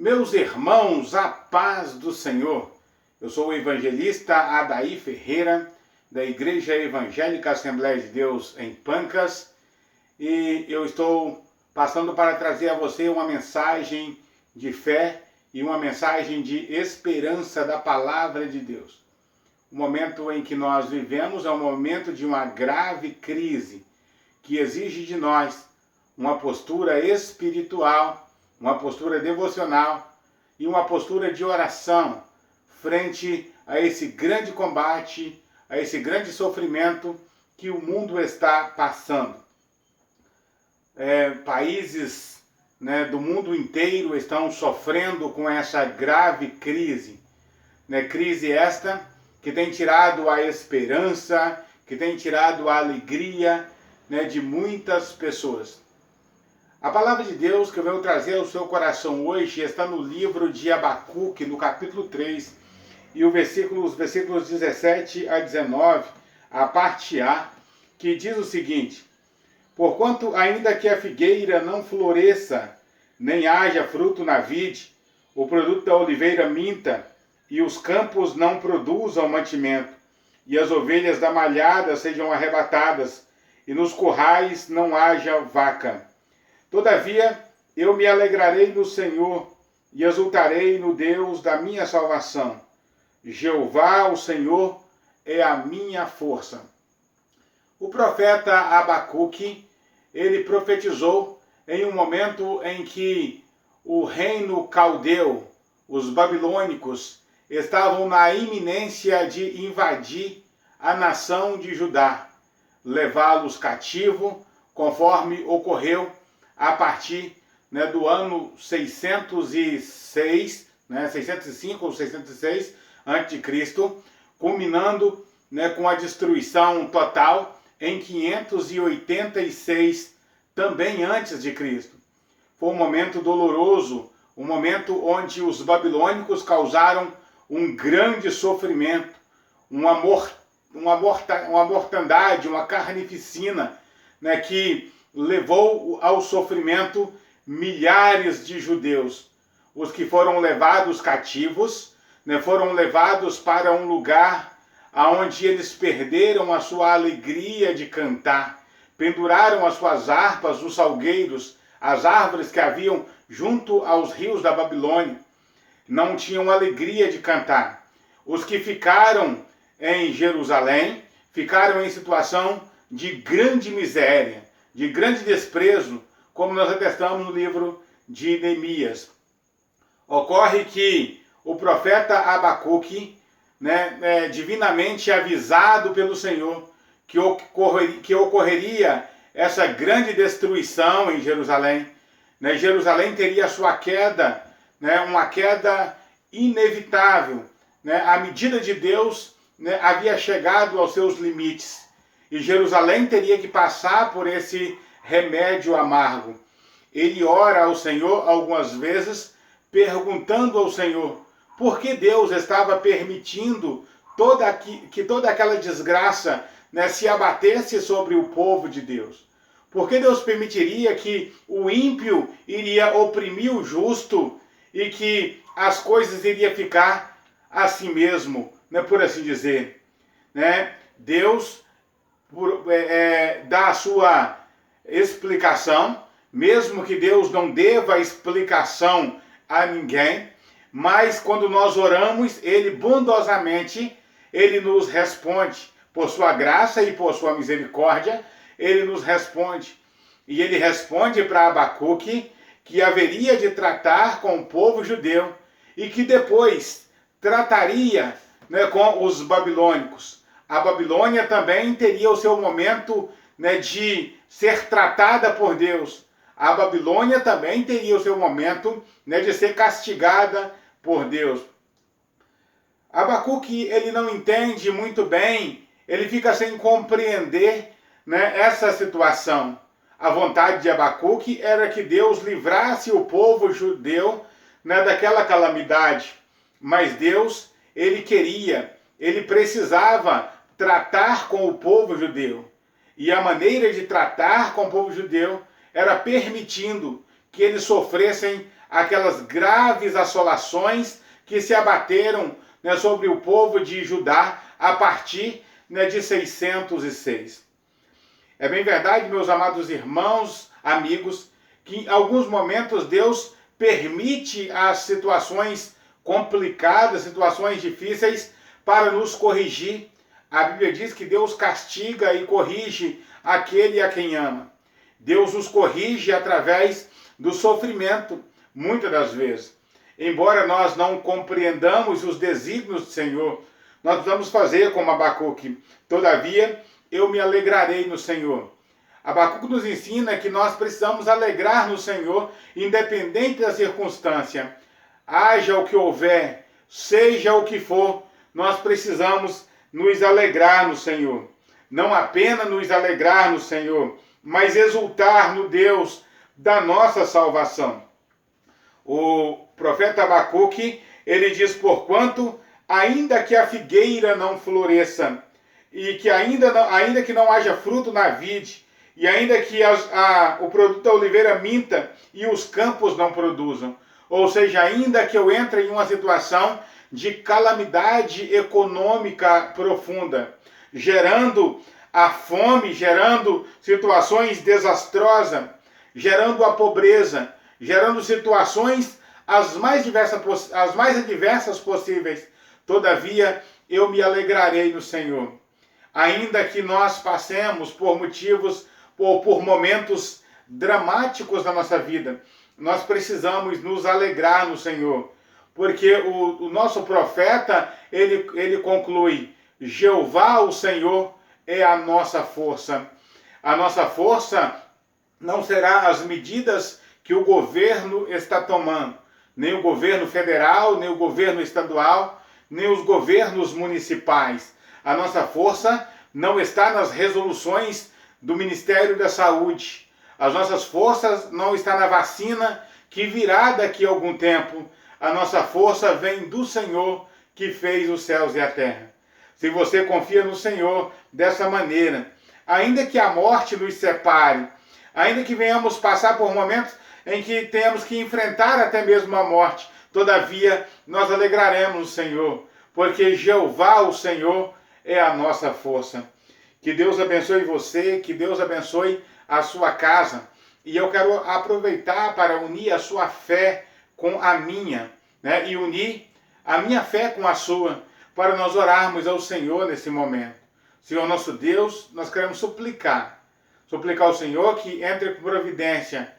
Meus irmãos, a paz do Senhor. Eu sou o evangelista Adair Ferreira, da Igreja Evangélica Assembleia de Deus em Pancas, e eu estou passando para trazer a você uma mensagem de fé e uma mensagem de esperança da Palavra de Deus. O momento em que nós vivemos é um momento de uma grave crise que exige de nós uma postura espiritual, uma postura devocional e uma postura de oração frente a esse grande combate, a esse grande sofrimento que o mundo está passando. Países do mundo inteiro estão sofrendo com essa grave crise. Crise esta que tem tirado a esperança, que tem tirado a alegria de muitas pessoas. A palavra de Deus que eu venho trazer ao seu coração hoje está no livro de Abacuque, no capítulo 3, e os versículos 17 a 19, a parte A, que diz o seguinte: Porquanto ainda que a figueira não floresça, nem haja fruto na vide, o produto da oliveira minta, e os campos não produzam mantimento, e as ovelhas da malhada sejam arrebatadas, e nos currais não haja vaca. Todavia, eu me alegrarei no Senhor e exultarei no Deus da minha salvação. Jeová, o Senhor, é a minha força. O profeta Abacuque, ele profetizou em um momento em que o reino caldeu, os babilônicos, estavam na iminência de invadir a nação de Judá, levá-los cativo, conforme ocorreu a partir do ano 606, 605 ou 606 a.C., culminando com a destruição total em 586, também antes de Cristo. Foi um momento doloroso, um momento onde os babilônicos causaram um grande sofrimento, uma mortandade, uma carnificina, que levou ao sofrimento milhares de judeus. Os que foram levados cativos, foram levados para um lugar onde eles perderam a sua alegria de cantar, penduraram as suas harpas nos salgueiros, as árvores que haviam junto aos rios da Babilônia, não tinham alegria de cantar. Os que ficaram em Jerusalém ficaram em situação de grande miséria, de grande desprezo, como nós atestamos no livro de Neemias. Ocorre que o profeta Abacuque, divinamente avisado pelo Senhor que ocorreria essa grande destruição em Jerusalém, Jerusalém teria a sua queda, uma queda inevitável, a medida de Deus havia chegado aos seus limites. E Jerusalém teria que passar por esse remédio amargo. Ele ora ao Senhor algumas vezes, perguntando ao Senhor por que Deus estava permitindo que toda aquela desgraça se abatesse sobre o povo de Deus. Por que Deus permitiria que o ímpio iria oprimir o justo e que as coisas iriam ficar assim mesmo, por assim dizer. Deus dá a sua explicação, mesmo que Deus não deva explicação a ninguém, mas quando nós oramos, Ele bondosamente, Ele nos responde, por sua graça e por sua misericórdia, Ele nos responde. E Ele responde para Abacuque que haveria de tratar com o povo judeu e que depois trataria com os babilônicos. A Babilônia também teria o seu momento de ser tratada por Deus. A Babilônia também teria o seu momento de ser castigada por Deus. Abacuque, ele não entende muito bem, ele fica sem compreender essa situação. A vontade de Abacuque era que Deus livrasse o povo judeu daquela calamidade. Mas Deus, ele precisava tratar com o povo judeu. E a maneira de tratar com o povo judeu era permitindo que eles sofressem aquelas graves assolações que se abateram, né, sobre o povo de Judá a partir, né, de 606. É bem verdade, meus amados irmãos, amigos, que em alguns momentos Deus permite as situações complicadas, situações difíceis, para nos corrigir. A Bíblia diz que Deus castiga e corrige aquele a quem ama. Deus nos corrige através do sofrimento, muitas das vezes. Embora nós não compreendamos os desígnios do Senhor, nós vamos fazer como Abacuque. Todavia, eu me alegrarei no Senhor. Abacuque nos ensina que nós precisamos alegrar no Senhor, independente da circunstância. Haja o que houver, seja o que for, nós precisamos nos alegrar no Senhor. Não apenas nos alegrar no Senhor, mas exultar no Deus da nossa salvação. O profeta Abacuque, ele diz: porquanto, ainda que a figueira não floresça, e que ainda que não haja fruto na vide, e ainda que o produto da oliveira minta e os campos não produzam, ou seja, ainda que eu entre em uma situação de calamidade econômica profunda, gerando a fome, gerando situações desastrosas, gerando a pobreza, gerando situações as mais adversas possíveis. Todavia, eu me alegrarei no Senhor. Ainda que nós passemos por motivos ou por momentos dramáticos da nossa vida, nós precisamos nos alegrar no Senhor. Porque o nosso profeta, ele conclui: Jeová, o Senhor, é a nossa força. A nossa força não será as medidas que o governo está tomando, nem o governo federal, nem o governo estadual, nem os governos municipais. A nossa força não está nas resoluções do Ministério da Saúde. As nossas forças não estão na vacina que virá daqui a algum tempo. A nossa força vem do Senhor que fez os céus e a terra. Se você confia no Senhor dessa maneira, ainda que a morte nos separe, ainda que venhamos passar por momentos em que tenhamos que enfrentar até mesmo a morte, todavia nós alegraremos o Senhor, porque Jeová, o Senhor, é a nossa força. Que Deus abençoe você, que Deus abençoe a sua casa. E eu quero aproveitar para unir a sua fé com a minha, né? E unir a minha fé com a sua, para nós orarmos ao Senhor nesse momento. Senhor nosso Deus, nós queremos suplicar ao Senhor que entre com providência.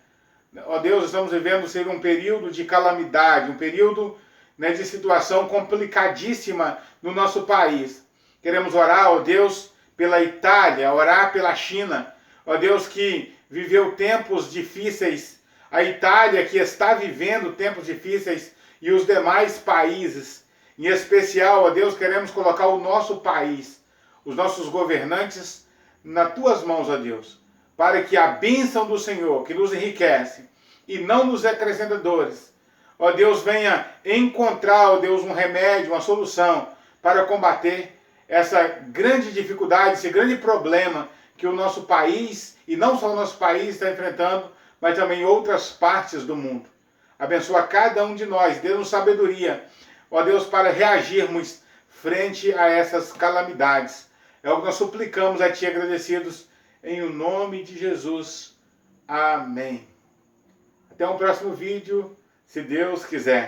Ó Deus, estamos vivendo ser um período de calamidade, um período, né, de situação complicadíssima no nosso país. Queremos orar, ó Deus, pela Itália, orar pela China, ó Deus, que viveu tempos difíceis, a Itália que está vivendo tempos difíceis e os demais países. Em especial, ó Deus, queremos colocar o nosso país, os nossos governantes, nas tuas mãos, ó Deus, para que a bênção do Senhor, que nos enriquece e não nos acrescenta dores, ó Deus, venha encontrar, ó Deus, um remédio, uma solução para combater essa grande dificuldade, esse grande problema que o nosso país, e não só o nosso país, está enfrentando, mas também outras partes do mundo. Abençoa cada um de nós, dê-nos sabedoria, ó Deus, para reagirmos frente a essas calamidades. É o que nós suplicamos a Ti, agradecidos, em o nome de Jesus. Amém. Até um próximo vídeo, se Deus quiser.